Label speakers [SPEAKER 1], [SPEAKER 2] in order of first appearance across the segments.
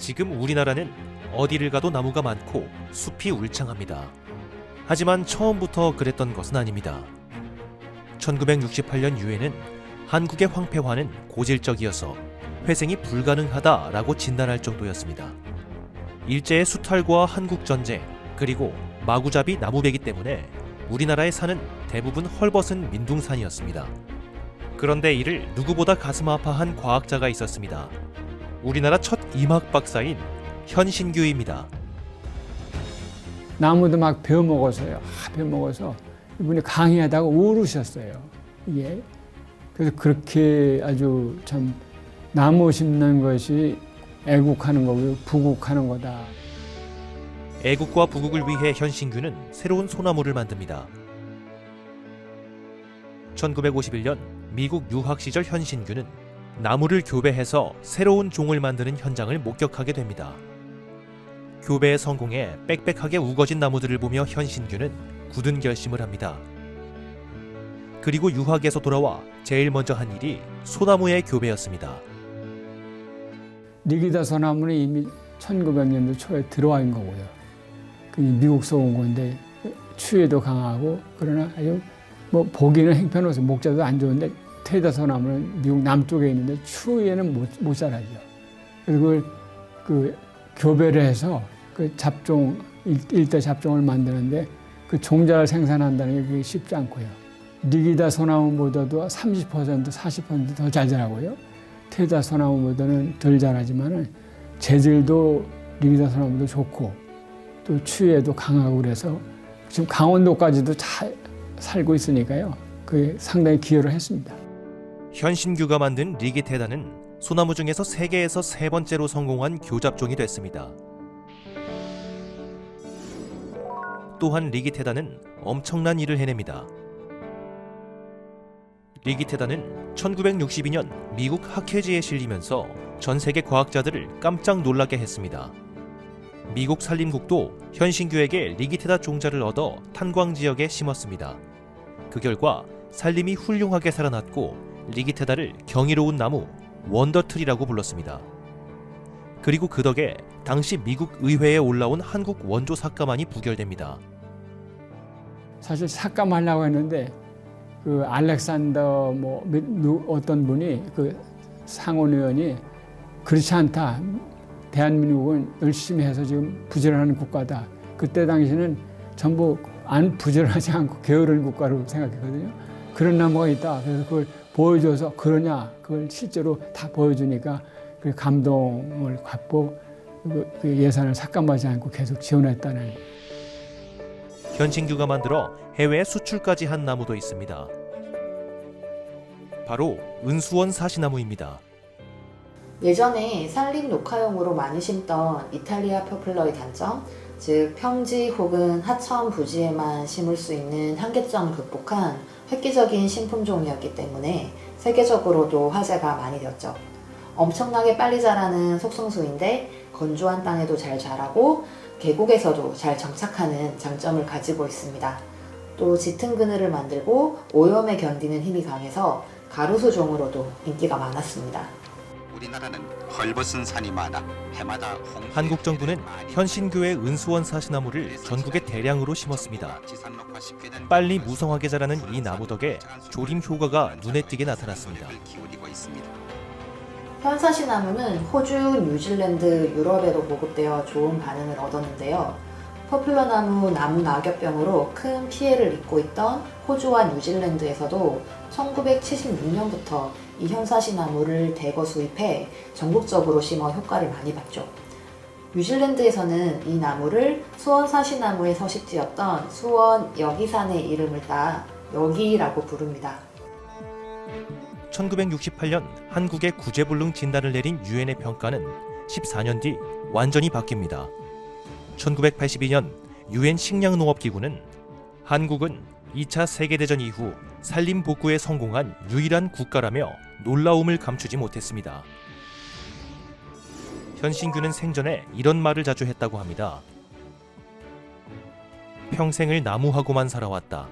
[SPEAKER 1] 지금 우리나라는 어디를 가도 나무가 많고 숲이 울창합니다. 하지만 처음부터 그랬던 것은 아닙니다. 1968년 유엔은 한국의 황폐화는 고질적이어서 회생이 불가능하다라고 진단할 정도였습니다. 일제의 수탈과 한국전쟁, 그리고 마구잡이 나무배기 때문에 우리나라의 산은 대부분 헐벗은 민둥산이었습니다. 그런데 이를 누구보다 가슴 아파한 과학자가 있었습니다. 우리나라 첫 이막 박사인 현신규입니다.
[SPEAKER 2] 나무도 막 베어먹어서요. 베어먹어서 이분이 강의하다가 울으셨어요. 예. 그래서 그렇게 아주 참 나무 심는 것이 애국하는 거고요. 부국하는 거다.
[SPEAKER 1] 애국과 부국을 위해 현신규는 새로운 소나무를 만듭니다. 1951년 미국 유학 시절 현신규는 나무를 교배해서 새로운 종을 만드는 현장을 목격하게 됩니다. 교배에 성공해 빽빽하게 우거진 나무들을 보며 현신규는 굳은 결심을 합니다. 그리고 유학에서 돌아와 제일 먼저 한 일이 소나무의 교배였습니다.
[SPEAKER 2] 니기다 소나무는 이미 1900년도 초에 들어와 있는 거고요. 미국서 온 건데 추위에도 강하고 그러나 아주 뭐 보기는 형편없어 목자도 안 좋은데 테다 소나무는 미국 남쪽에 있는데 추위에는 못 자라죠. 그리고 그 교배를 해서 그 잡종 일대 잡종을 만드는데 그 종자를 생산한다는 게 그게 쉽지 않고요. 니기다 소나무보다도 30% 40% 더 잘 자라고요. 테다 소나무보다는 덜 자라지만은 재질도 니기다 소나무도 좋고 또 추위에도 강하고 그래서 지금 강원도까지도 잘 살고 있으니까요. 그게 상당히 기여를 했습니다.
[SPEAKER 1] 현신규가 만든 리기테다는 소나무 중에서 세계에서 세 번째로 성공한 교잡종이 됐습니다. 또한 리기테다는 엄청난 일을 해냅니다. 리기테다는 1962년 미국 학회지에 실리면서 전 세계 과학자들을 깜짝 놀라게 했습니다. 미국 산림국도 현신규에게 리기테다 종자를 얻어 탄광 지역에 심었습니다. 그 결과 산림이 훌륭하게 살아났고 리기테다를 경이로운 나무, 원더트리라고 불렀습니다. 그리고 그 덕에 당시 미국 의회에 올라온 한국 원조 삭감안이 부결됩니다.
[SPEAKER 2] 사실 삭감하려고 했는데 그 알렉산더 어떤 분이 그 상원의원이 그렇지 않다. 대한민국은 열심히 해서 지금 부지런한 국가다. 그때 당시는 전부 안 부지런하지 않고 게으른 국가로 생각했거든요. 그런 나무가 있다. 그래서 그걸 보여줘서 그러냐. 그걸 실제로 다 보여주니까 그 감동을 갖고 그 예산을 삭감하지 않고 계속 지원했다는.
[SPEAKER 1] 현신규가 만들어 해외에 수출까지 한 나무도 있습니다. 바로 은수원 사시나무입니다.
[SPEAKER 3] 예전에 산림 녹화용으로 많이 심던 이탈리아 퍼플러의 단점, 즉 평지 혹은 하천 부지에만 심을 수 있는 한계점을 극복한 획기적인 신품종이었기 때문에 세계적으로도 화제가 많이 되었죠. 엄청나게 빨리 자라는 속성수인데 건조한 땅에도 잘 자라고 계곡에서도 잘 정착하는 장점을 가지고 있습니다. 또 짙은 그늘을 만들고 오염에 견디는 힘이 강해서 가루수종으로도 인기가 많았습니다.
[SPEAKER 4] 우리나라는 헐벗은 산이 많아 해마다
[SPEAKER 1] 한국 정부는 현신규의 은수원 사시나무를 전국에 대량으로 심었습니다. 빨리 무성하게 자라는 이 나무 덕에 조림 효과가 눈에 띄게 나타났습니다.
[SPEAKER 3] 현사시나무는 호주, 뉴질랜드, 유럽에도 보급되어 좋은 반응을 얻었는데요. 포플러나무 나무 낙엽병으로 큰 피해를 입고 있던 호주와 뉴질랜드에서도 1976년부터 이 현사시나무를 대거 수입해 전국적으로 심어 효과를 많이 봤죠. 뉴질랜드에서는 이 나무를 수원사시나무의 서식지였던 수원 여기산의 이름을 따 여기라고 부릅니다.
[SPEAKER 1] 1968년 한국의 구제불능 진단을 내린 유엔의 평가는 14년 뒤 완전히 바뀝니다. 1982년 유엔 식량농업기구는 한국은 2차 세계대전 이후 산림 복구에 성공한 유일한 국가라며 놀라움을 감추지 못했습니다. 현신규는 생전에 이런 말을 자주 했다고 합니다. 평생을 나무하고만 살아왔다.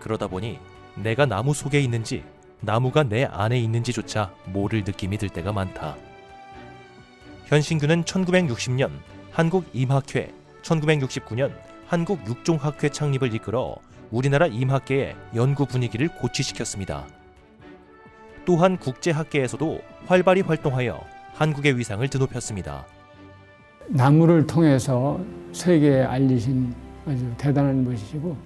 [SPEAKER 1] 그러다 보니 내가 나무 속에 있는지 나무가 내 안에 있는지조차 모를 느낌이 들 때가 많다. 현신규는 1960년 한국임학회, 1969년 한국육종학회 창립을 이끌어 우리나라 임학계의 연구 분위기를 고취시켰습니다. 또한 국제학계에서도 활발히 활동하여 한국의 위상을 드높였습니다.
[SPEAKER 2] 나무를 통해서 세계에 알리신 아주 대단한 분이시고,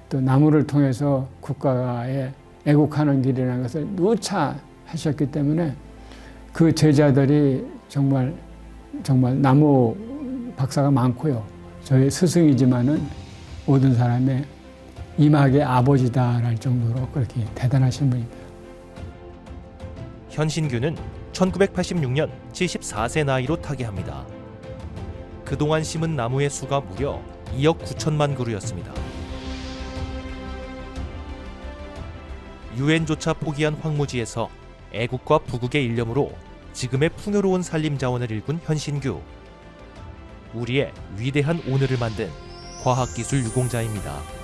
[SPEAKER 2] 또 나무를 통해서 국가에 애국하는 길이라는 것을 누차 하셨기 때문에 그 제자들이 정말 나무 박사가 많고요. 저의 스승이지만은 모든 사람의 임학의 아버지다랄 정도로 그렇게 대단하신 분입니다.
[SPEAKER 1] 현신규는 1986년 74세 나이로 타계합니다. 그동안 심은 나무의 수가 무려 2억 9천만 그루였습니다. 유엔조차 포기한 황무지에서 애국과 부국의 일념으로 지금의 풍요로운 산림 자원을 일군 현신규. 우리의 위대한 오늘을 만든 과학기술 유공자입니다.